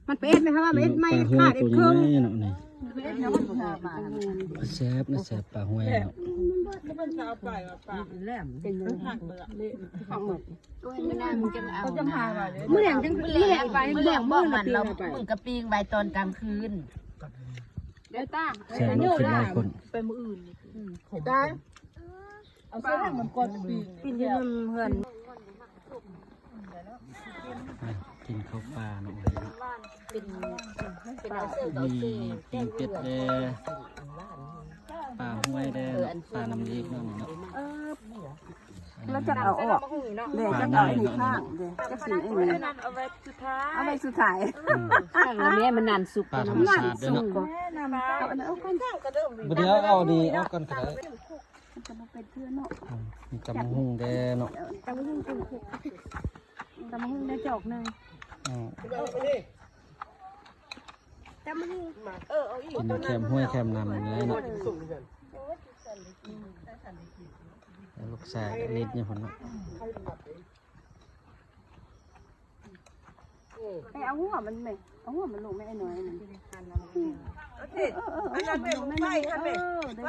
มันเป็ดไหมคะว่าเป็ดไม่ขาดเอ็ดเครื่อง แซ่บนะแซ่บปลาห้วยเนาะ เป็นสาวไปป่าแหลมเป็นหักเลยเละ ตัวนี้น่ามึงจะเอา เขาจะพาไปเลย เมื่อแหลงจังเมื่อแหลงไป เมื่อแหลงบอกมันเรามึงกระปีงใบตอนกลางคืน เดี๋ยวตา แซ่บมันขึ้นหลายคน ไปมืออื่นได้เอาเสื้อมันกดปีนยืนเพื่อน กินข้าวปลาเนาะ เป็นเอาเสื้อ มีปิ้งเป็ดแดปลาห้วยแดปลาน้ำเล็กเนาะเนาะ แล้วจะเอาออกเดี๋ยวจะเอาไอ้นี่ข้างเดี๋ยวจะกินไอ้นี่ เอาไว้สุดท้าย เอาไปสุดท้าย ข้างละแม่มันนานสุก ปลาธรรมชาติด้วยเนาะ เอาอันนั้นเอาข้าง เดี๋ยวเอาดีเอากันก็ได้ จะมาเป็นเพื่อนเนาะ มีกำหุ่งแดเนาะ ตำหุ่งเป็นตำหุ่งได้จอกหนึ่ง กินแคมห้วยแคมนำเลยเนาะลูกชายนิดนี่คนเนาะ ไอ้เอาหัวมันไหมเอาหัวมันลงไม่ไอ้น้อยนึง อันนั้นเป็นไฟฮะแม่ไฟ